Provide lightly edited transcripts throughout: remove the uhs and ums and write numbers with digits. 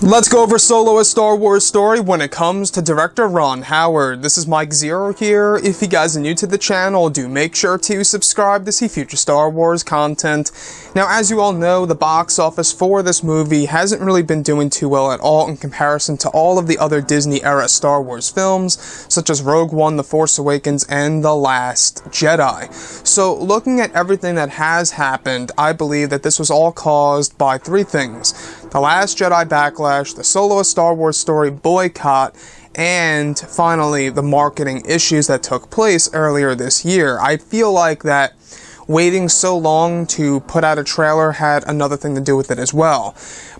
Let's go over Solo: A Star Wars Story when it comes to director Ron Howard. This is Mike Zero here. If you guys are new to the channel, do make sure to subscribe to see future Star Wars content. Now, as you all know, the box office for this movie hasn't really been doing too well at all in comparison to all of the other Disney-era Star Wars films, such as Rogue One, The Force Awakens, and The Last Jedi. So, looking at everything that has happened, I believe that this was all caused by three things: The Last Jedi backlash, the Solo: A Star Wars Story boycott, and finally, the marketing issues that took place earlier this year. I feel like that waiting so long to put out a trailer had another thing to do with it as well.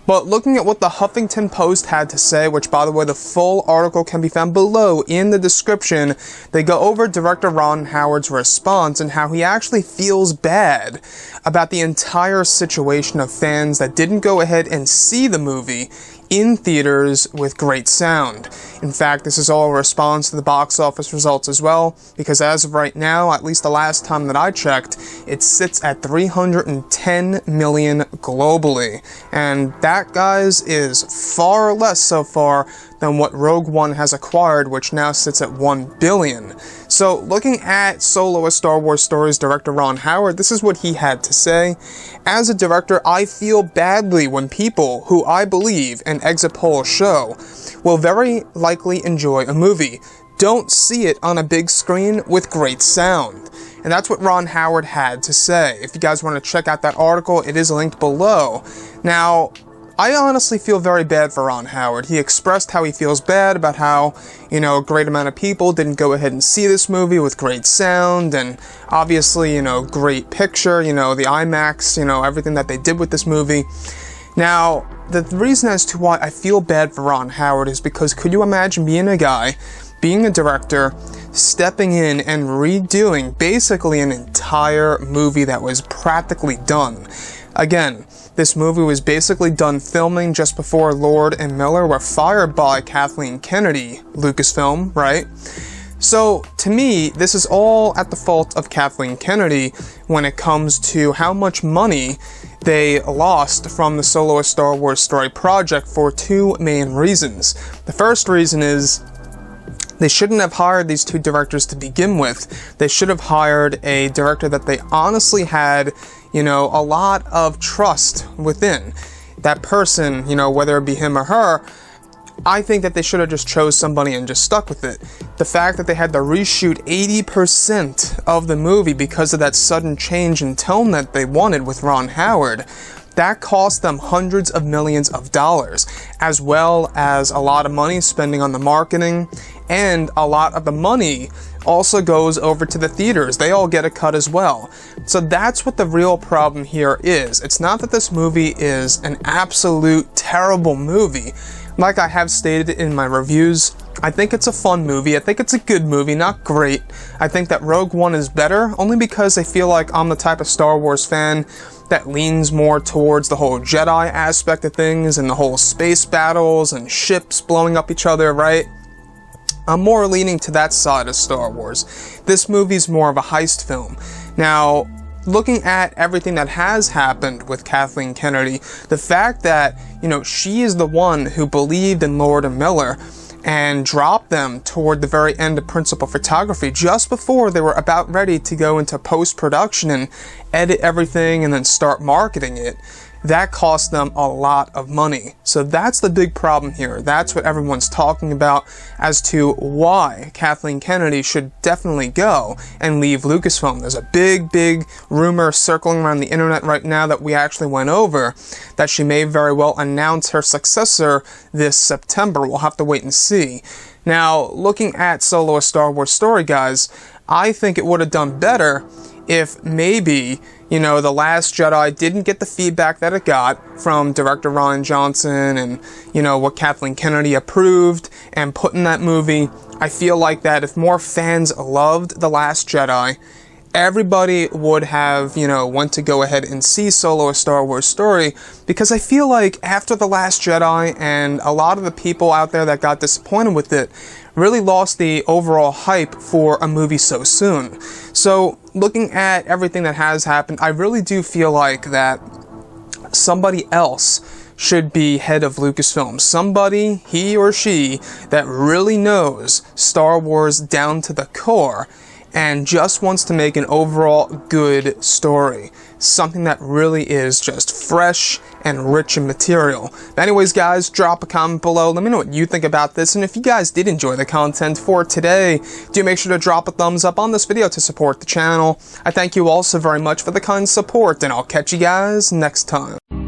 But looking at what the Huffington Post had to say, which by the way, the full article can be found below in the description, they go over director Ron Howard's response and how he actually feels bad about the entire situation of fans that didn't go ahead and see the movie in theaters with great sound. In fact, this is all a response to the box office results as well, because as of right now, at least the last time that I checked, it sits at 310 million globally. And that, guys, is far less so far than what Rogue One has acquired, which now sits at 1 billion. So, looking at Solo: A Star Wars Story's director Ron Howard, this is what he had to say. As a director, I feel badly when people who I believe and exit polls show will very likely enjoy a movie don't see it on a big screen with great sound. And that's what Ron Howard had to say. If you guys want to check out that article, it is linked below. Now, I honestly feel very bad for Ron Howard. He expressed how he feels bad about how, a great amount of people didn't go ahead and see this movie with great sound and obviously, great picture, the IMAX, everything that they did with this movie. Now, the reason as to why I feel bad for Ron Howard is because could you imagine being a director, stepping in and redoing basically an entire movie that was practically done? Again, this movie was basically done filming just before Lord and Miller were fired by Kathleen Kennedy, Lucasfilm, right? So, to me, this is all at the fault of Kathleen Kennedy when it comes to how much money they lost from the Solo: A Star Wars Story project for two main reasons. The first reason is they shouldn't have hired these two directors to begin with. They should have hired a director that they honestly had, a lot of trust within. That person, whether it be him or her, I think that they should have just chose somebody and just stuck with it. The fact that they had to reshoot 80% of the movie because of that sudden change in tone that they wanted with Ron Howard, that cost them hundreds of millions of dollars, as well as a lot of money spending on the marketing, and a lot of the money also goes over to the theaters. They all get a cut as well. So that's what the real problem here is. It's not that this movie is an absolute terrible movie. Like I have stated in my reviews, I think it's a fun movie. I think it's a good movie, not great. I think that Rogue One is better, only because I feel like I'm the type of Star Wars fan that leans more towards the whole Jedi aspect of things and the whole space battles and ships blowing up each other, right? I'm more leaning to that side of Star Wars. This movie's more of a heist film. Now, looking at everything that has happened with Kathleen Kennedy, the fact that, she is the one who believed in Lord and Miller and dropped them toward the very end of principal photography just before they were about ready to go into post-production and edit everything and then start marketing it, that cost them a lot of money. So that's the big problem here. That's what everyone's talking about as to why Kathleen Kennedy should definitely go and leave Lucasfilm. There's a big rumor circling around the internet right now that we actually went over, that she may very well announce her successor this September. We'll have to wait and see. Now, looking at Solo: A Star Wars Story, guys, I think it would have done better if maybe, The Last Jedi didn't get the feedback that it got from director Rian Johnson and, what Kathleen Kennedy approved and put in that movie. I feel like that if more fans loved The Last Jedi, everybody would have, want to go ahead and see Solo: A Star Wars Story, because I feel like after The Last Jedi and a lot of the people out there that got disappointed with it really lost the overall hype for a movie so soon. So, looking at everything that has happened, I really do feel like that somebody else should be head of Lucasfilm. Somebody, he or she, that really knows Star Wars down to the core and just wants to make an overall good story. Something that really is just fresh and rich in material. But anyways, guys, drop a comment below. Let me know what you think about this. And if you guys did enjoy the content for today, do make sure to drop a thumbs up on this video to support the channel. I thank you all so very much for the kind support, and I'll catch you guys next time.